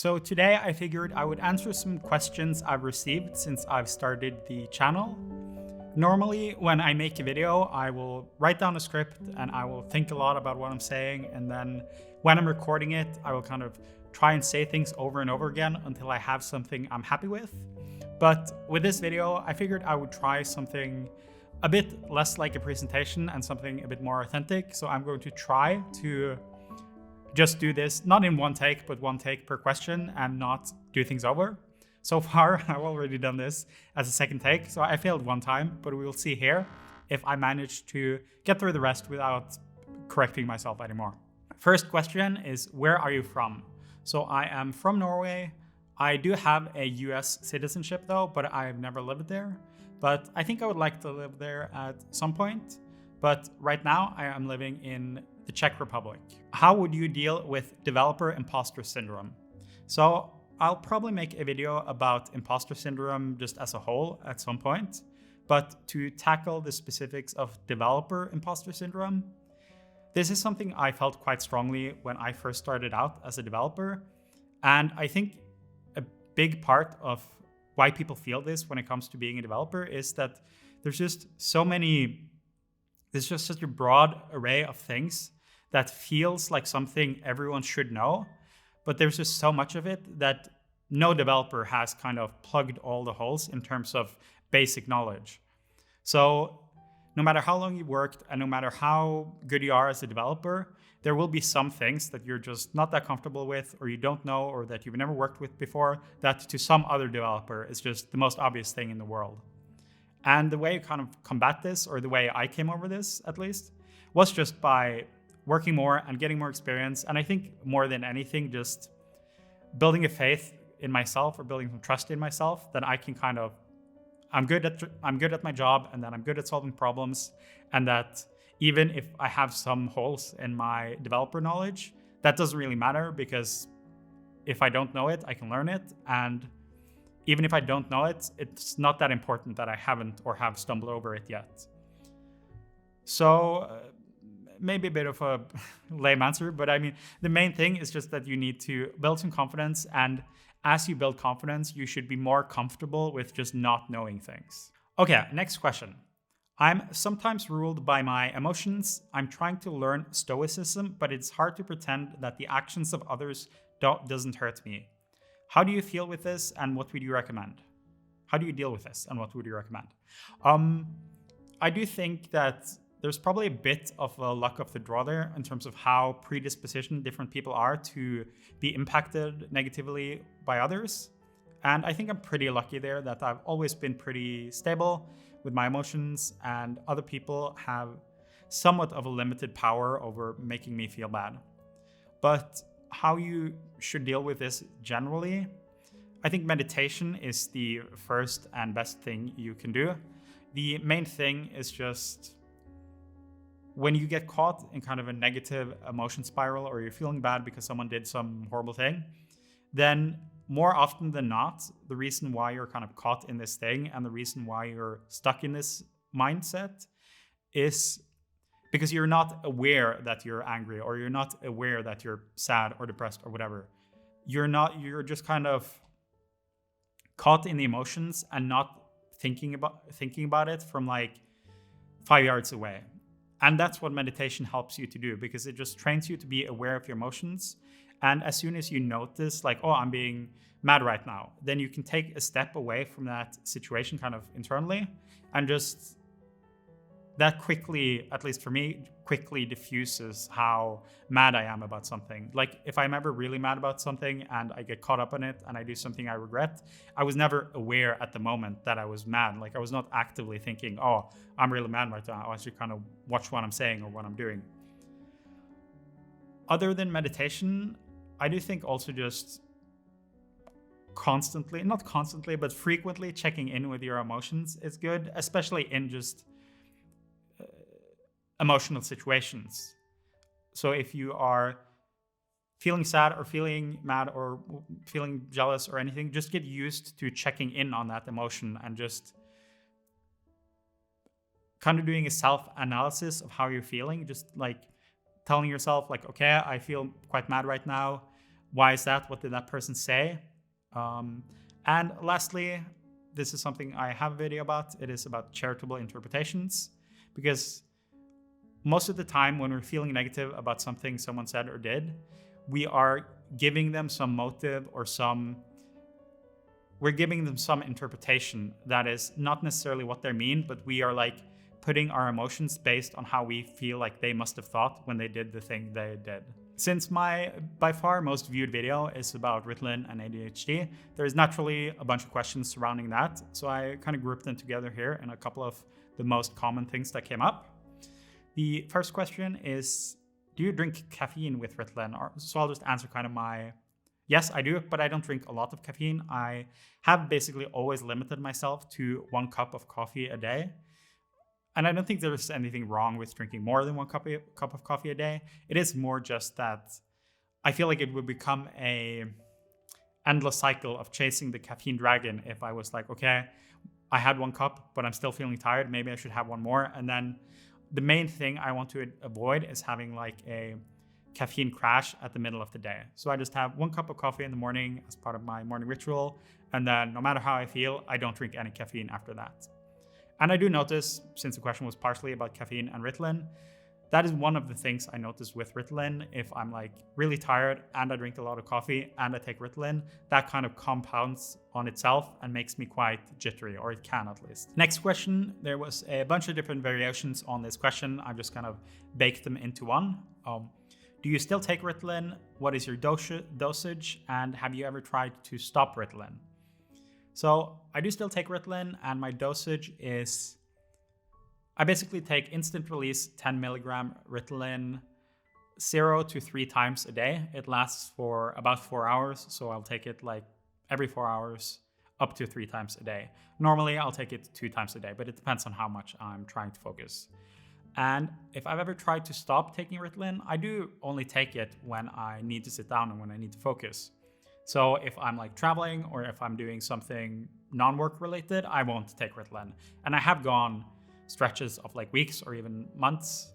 So today I figured I would answer some questions I've received since I've started the channel. Normally, when I make a video, I will write down a script and I will think a lot about what I'm saying. And then when I'm recording it, I will kind of try and say things over and over again until I have something I'm happy with. But with this video, I figured I would try something a bit less like a presentation and something a bit more authentic. So I'm going to try to just do this, not in one take, but one take per question and not do things over. So far, I've already done this as a second take, so I failed one time, but we will see here if I manage to get through the rest without correcting myself anymore. First question is, where are you from? So I am from Norway. I do have a US citizenship though, but I've never lived there. But I think I would like to live there at some point. But right now I am living in the Czech Republic. How would you deal with Developer Imposter Syndrome? So I'll probably make a video about imposter syndrome just as a whole at some point, but to tackle the specifics of Developer Imposter Syndrome, this is something I felt quite strongly when I first started out as a developer. And I think a big part of why people feel this when it comes to being a developer is that there's just such a broad array of things that feels like something everyone should know, but there's just so much of it that no developer has kind of plugged all the holes in terms of basic knowledge. So no matter how long you worked and no matter how good you are as a developer, there will be some things that you're just not that comfortable with, or you don't know, or that you've never worked with before, that to some other developer is just the most obvious thing in the world. And the way you kind of combat this, or the way I came over this at least, was just by working more and getting more experience. And I think more than anything, just building a faith in myself or building some trust in myself that I can kind of, I'm good at my job, and that I'm good at solving problems, and that even if I have some holes in my developer knowledge, that doesn't really matter, because if I don't know it, I can learn it. And even if I don't know it, it's not that important that I haven't or have stumbled over it yet. So maybe a bit of a lame answer, but I mean, the main thing is just that you need to build some confidence. And as you build confidence, you should be more comfortable with just not knowing things. Okay, next question. I'm sometimes ruled by my emotions. I'm trying to learn stoicism, but it's hard to pretend that the actions of others doesn't hurt me. How do you feel with this, and what would you recommend? How do you deal with this, and what would you recommend? I do think that there's probably a bit of a luck of the draw there in terms of how predispositioned different people are to be impacted negatively by others. And I think I'm pretty lucky there that I've always been pretty stable with my emotions, and other people have somewhat of a limited power over making me feel bad. But how you should deal with this generally, I think meditation is the first and best thing you can do. The main thing is just when you get caught in kind of a negative emotion spiral, or you're feeling bad because someone did some horrible thing, then more often than not, the reason why you're kind of caught in this thing and the reason why you're stuck in this mindset is because you're not aware that you're angry, or you're not aware that you're sad or depressed or whatever. You're just kind of caught in the emotions and not thinking about it from like 5 yards away. And that's what meditation helps you to do, because it just trains you to be aware of your emotions. And as soon as you notice like, oh, I'm being mad right now, then you can take a step away from that situation kind of internally, and just that quickly, at least for me, quickly diffuses how mad I am about something. Like if I'm ever really mad about something and I get caught up in it and I do something I regret, I was never aware at the moment that I was mad. Like I was not actively thinking, oh, I'm really mad right now, I should kind of watch what I'm saying or what I'm doing. Other than meditation, I do think also just not constantly, but frequently checking in with your emotions is good, especially in just emotional situations. So if you are feeling sad or feeling mad or feeling jealous or anything, just get used to checking in on that emotion and just kind of doing a self-analysis of how you're feeling. Just like telling yourself like, okay, I feel quite mad right now. Why is that? What did that person say? And lastly, this is something I have a video about. It is about charitable interpretations, because most of the time when we're feeling negative about something someone said or did, we are giving them some motive or we're giving them some interpretation that is not necessarily what they mean, but we are like putting our emotions based on how we feel like they must have thought when they did the thing they did. Since my by far most viewed video is about Ritalin and ADHD, there's naturally a bunch of questions surrounding that. So I kind of grouped them together here in a couple of the most common things that came up. The first question is, do you drink caffeine with Ritalin? So I'll just answer kind of yes, I do, but I don't drink a lot of caffeine. I have basically always limited myself to 1 cup of coffee a day. And I don't think there's anything wrong with drinking more than 1 cup of coffee a day. It is more just that I feel like it would become a endless cycle of chasing the caffeine dragon if I was like, okay, I had 1 cup, but I'm still feeling tired. Maybe I should have 1 more. And then the main thing I want to avoid is having like a caffeine crash at the middle of the day. So I just have 1 cup of coffee in the morning as part of my morning ritual. And then no matter how I feel, I don't drink any caffeine after that. And I do notice, since the question was partially about caffeine and Ritalin, that is one of the things I notice with Ritalin. If I'm like really tired and I drink a lot of coffee and I take Ritalin, that kind of compounds on itself and makes me quite jittery, or it can at least. Next question, there was a bunch of different variations on this question. I've just kind of baked them into one. Do you still take Ritalin? What is your dosage? And have you ever tried to stop Ritalin? So I do still take Ritalin, and my dosage is, I basically take instant release 10 milligram Ritalin 0 to 3 times a day. It lasts for about 4 hours. So I'll take it like every 4 hours up to 3 times a day. Normally I'll take it 2 times a day, but it depends on how much I'm trying to focus. And if I've ever tried to stop taking Ritalin, I do only take it when I need to sit down and when I need to focus. So if I'm like traveling or if I'm doing something non-work related, I won't take Ritalin. And I have gone stretches of like weeks or even months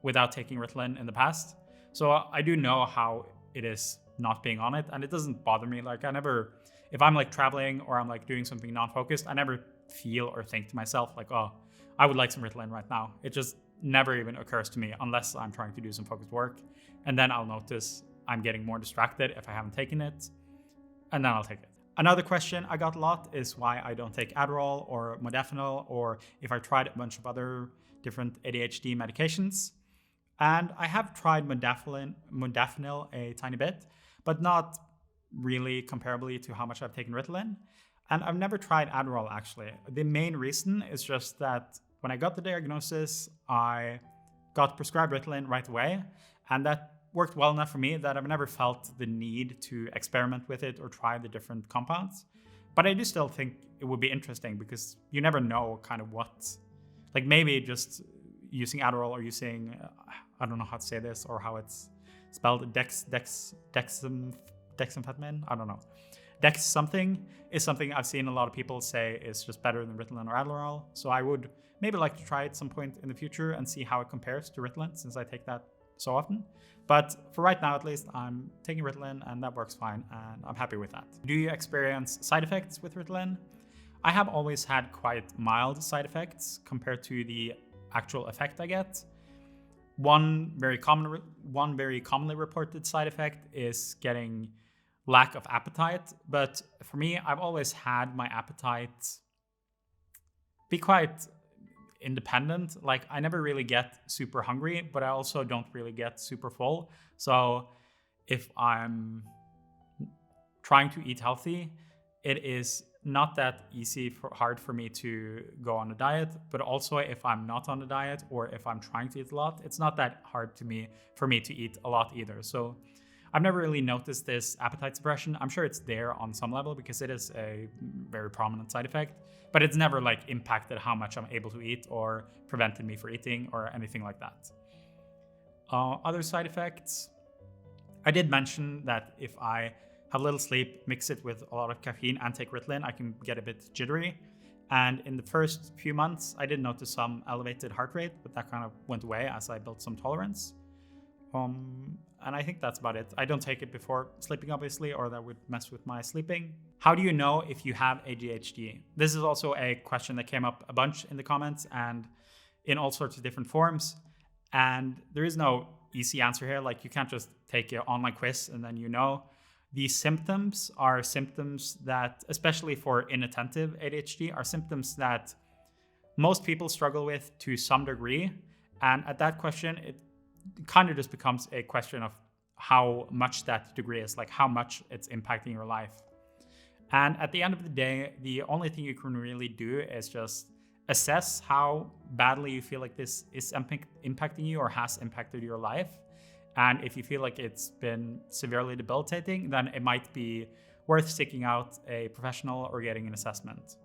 without taking Ritalin in the past. So I do know how it is not being on it, and it doesn't bother me. Like if I'm like traveling or I'm like doing something non-focused, I never feel or think to myself like, oh, I would like some Ritalin right now. It just never even occurs to me unless I'm trying to do some focused work. And then I'll notice I'm getting more distracted if I haven't taken it, and then I'll take it. Another question I got a lot is why I don't take Adderall or modafinil, or if I tried a bunch of other different ADHD medications. And I have tried modafinil a tiny bit, but not really comparably to how much I've taken Ritalin. And I've never tried Adderall, actually. The main reason is just that when I got the diagnosis, I got prescribed Ritalin right away, and that worked well enough for me that I've never felt the need to experiment with it or try the different compounds. But I do still think it would be interesting, because you never know kind of what, like maybe just using Adderall or using, I don't know how to say this or how it's spelled, dexamphetamine, I don't know. Dex something is something I've seen a lot of people say is just better than Ritalin or Adderall. So I would maybe like to try it some point in the future and see how it compares to Ritalin, since I take that so often. But for right now, at least, I'm taking Ritalin and that works fine, and I'm happy with that. Do you experience side effects with Ritalin? I have always had quite mild side effects compared to the actual effect I get. One very commonly reported side effect is getting lack of appetite. But for me, I've always had my appetite be quite independent. Like I never really get super hungry, but I also don't really get super full. So if I'm trying to eat healthy, it is not that hard for me to go on a diet. But also if I'm not on a diet or if I'm trying to eat a lot, it's not that hard for me to eat a lot either. So I've never really noticed this appetite suppression. I'm sure it's there on some level because it is a very prominent side effect, but it's never like impacted how much I'm able to eat or prevented me from eating or anything like that. Other side effects, I did mention that if I have little sleep, mix it with a lot of caffeine and take Ritalin, I can get a bit jittery. And in the first few months, I did notice some elevated heart rate, but that kind of went away as I built some tolerance. And I think that's about it. I don't take it before sleeping, obviously, or that would mess with my sleeping. How do you know if you have ADHD? This is also a question that came up a bunch in the comments and in all sorts of different forms. And there is no easy answer here. Like, you can't just take an online quiz and then you know. These symptoms are symptoms that, especially for inattentive ADHD, are symptoms that most people struggle with to some degree. And at that question, it kind of just becomes a question of how much that degree is, like how much it's impacting your life. And at the end of the day, the only thing you can really do is just assess how badly you feel like this is impacting you or has impacted your life. And if you feel like it's been severely debilitating, then it might be worth seeking out a professional or getting an assessment.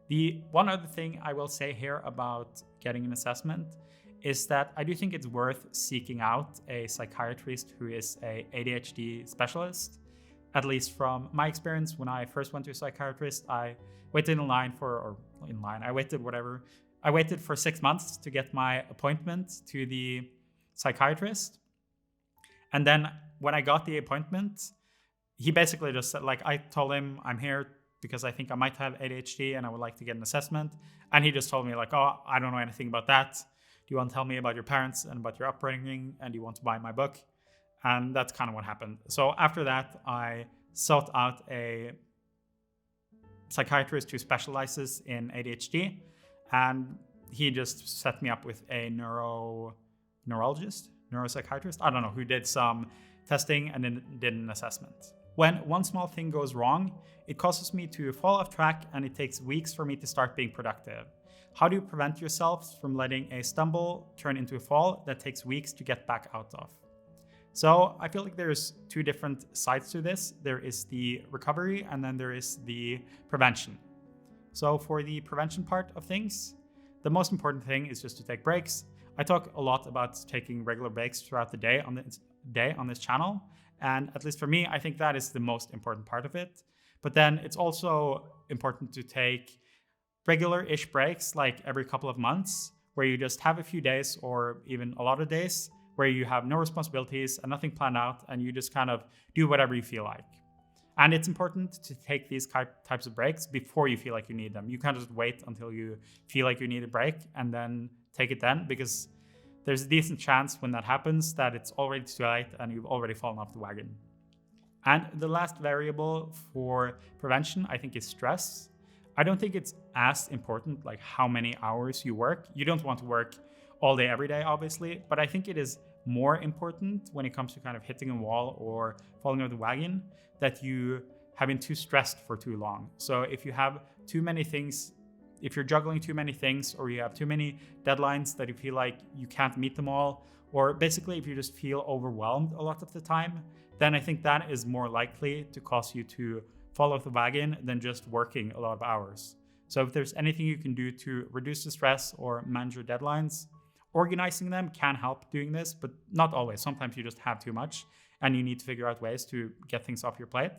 The one other thing I will say here about getting an assessment is that I do think it's worth seeking out a psychiatrist who is a ADHD specialist. At least from my experience, when I first went to a psychiatrist, I waited I waited for 6 months to get my appointment to the psychiatrist. And then when I got the appointment, he basically just said, like, I told him I'm here because I think I might have ADHD and I would like to get an assessment. And he just told me, like, oh, I don't know anything about that. Do you want to tell me about your parents and about your upbringing? And do you want to buy my book? And that's kind of what happened. So after that, I sought out a psychiatrist who specializes in ADHD. And he just set me up with a neuropsychiatrist, I don't know, who did some testing and then did an assessment. When one small thing goes wrong, it causes me to fall off track and it takes weeks for me to start being productive. How do you prevent yourself from letting a stumble turn into a fall that takes weeks to get back out of? So I feel like there's two different sides to this. There is the recovery and then there is the prevention. So for the prevention part of things, the most important thing is just to take breaks. I talk a lot about taking regular breaks throughout the day on this channel. And at least for me, I think that is the most important part of it. But then it's also important to take regular-ish breaks, like every couple of months, where you just have a few days or even a lot of days where you have no responsibilities and nothing planned out and you just kind of do whatever you feel like. And it's important to take these types of breaks before you feel like you need them. You can't just wait until you feel like you need a break and then take it then, because there's a decent chance when that happens that it's already too late and you've already fallen off the wagon. And the last variable for prevention, I think, is stress. I don't think it's as important like how many hours you work. You don't want to work all day, every day, obviously, but I think it is more important when it comes to kind of hitting a wall or falling off the wagon that you have been too stressed for too long. So if you have too many things, if you're juggling too many things, or you have too many deadlines that you feel like you can't meet them all, or basically if you just feel overwhelmed a lot of the time, then I think that is more likely to cause you to fall off the wagon than just working a lot of hours. So if there's anything you can do to reduce the stress or manage your deadlines, organizing them can help doing this, but not always. Sometimes you just have too much and you need to figure out ways to get things off your plate.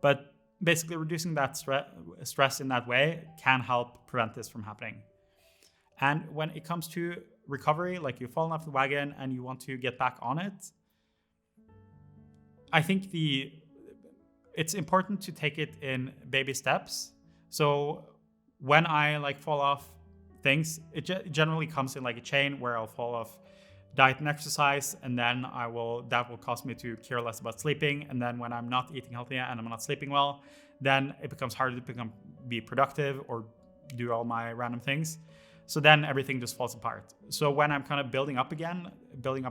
But basically reducing that stress in that way can help prevent this from happening. And when it comes to recovery, like you've fallen off the wagon and you want to get back on it, I think it's important to take it in baby steps. So when I fall off things, it generally comes in like a chain where I'll fall off diet and exercise, and then that will cause me to care less about sleeping. And then when I'm not eating healthy and I'm not sleeping well, then it becomes harder to be productive or do all my random things. So then everything just falls apart. So when I'm kind of building up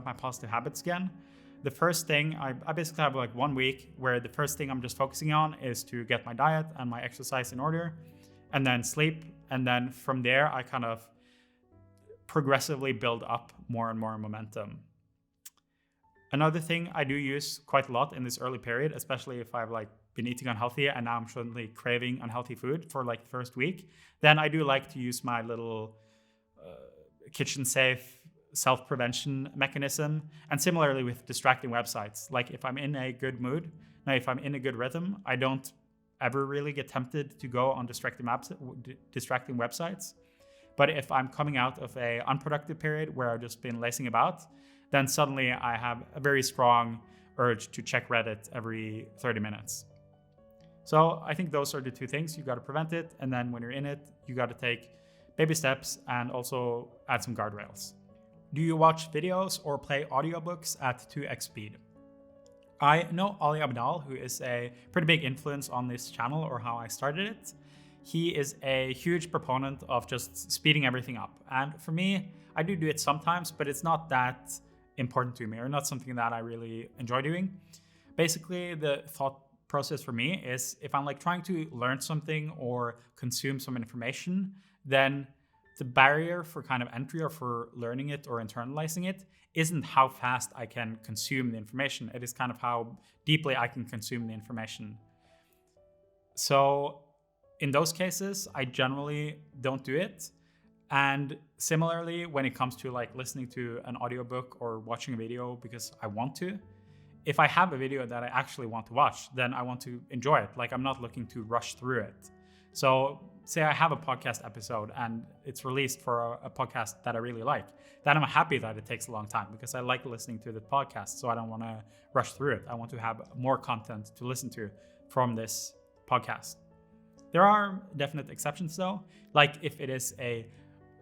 my positive habits again, the first thing, I basically have like 1 week where the first thing I'm just focusing on is to get my diet and my exercise in order, and then sleep. And then from there, I kind of progressively build up more and more momentum. Another thing I do use quite a lot in this early period, especially if I've been eating unhealthy and now I'm suddenly craving unhealthy food for the first week, then I do like to use my little kitchen safe self-prevention mechanism. And similarly with distracting websites, like if I'm in a good mood, if I'm in a good rhythm, I don't ever really get tempted to go on distracting websites. But if I'm coming out of a unproductive period where I've just been lazing about, then suddenly I have a very strong urge to check Reddit every 30 minutes. So I think those are the two things. You got to prevent it. And then when you're in it, you got to take baby steps and also add some guardrails. Do you watch videos or play audiobooks at 2x speed? I know Ali Abdal, who is a pretty big influence on this channel or how I started it. He is a huge proponent of just speeding everything up. And for me, I do it sometimes, but it's not that important to me or not something that I really enjoy doing. Basically, the thought process for me is if I'm like trying to learn something or consume some information, then the barrier for kind of entry or for learning it or internalizing it isn't how fast I can consume the information. It is kind of how deeply I can consume the information. So in those cases, I generally don't do it. And similarly, when it comes to like listening to an audiobook or watching a video because I want to, if I have a video that I actually want to watch, then I want to enjoy it. Like I'm not looking to rush through it. So say I have a podcast episode and it's released for a podcast that I really like, then I'm happy that it takes a long time because I like listening to the podcast. So I don't want to rush through it. I want to have more content to listen to from this podcast. There are definite exceptions though. Like if it is a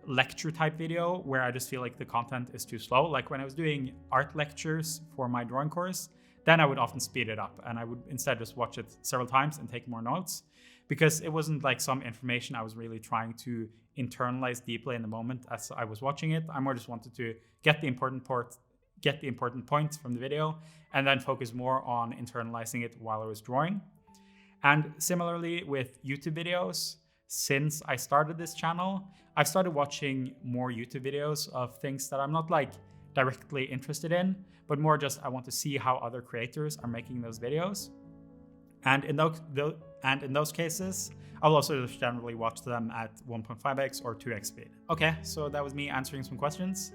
lecture type video where I just feel like the content is too slow. Like when I was doing art lectures for my drawing course, then I would often speed it up and I would instead just watch it several times and take more notes because it wasn't like some information I was really trying to internalize deeply in the moment as I was watching it. I more just wanted to get the important points from the video and then focus more on internalizing it while I was drawing. And similarly with YouTube videos, since I started this channel, I've started watching more YouTube videos of things that I'm not like directly interested in, but more just I want to see how other creators are making those videos. And in those cases, I'll also just generally watch them at 1.5x or 2x speed. Okay, so that was me answering some questions.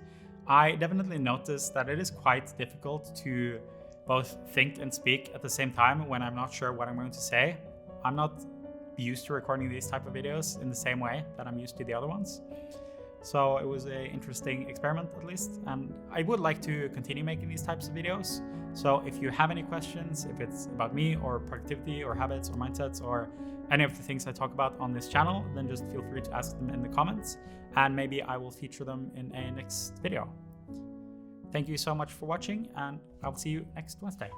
I definitely noticed that it is quite difficult to both think and speak at the same time when I'm not sure what I'm going to say. I'm not used to recording these type of videos in the same way that I'm used to the other ones. So it was an interesting experiment at least, and I would like to continue making these types of videos. So if you have any questions, if it's about me or productivity or habits or mindsets or any of the things I talk about on this channel, then just feel free to ask them in the comments and maybe I will feature them in a next video. Thank you so much for watching and I'll see you next Wednesday.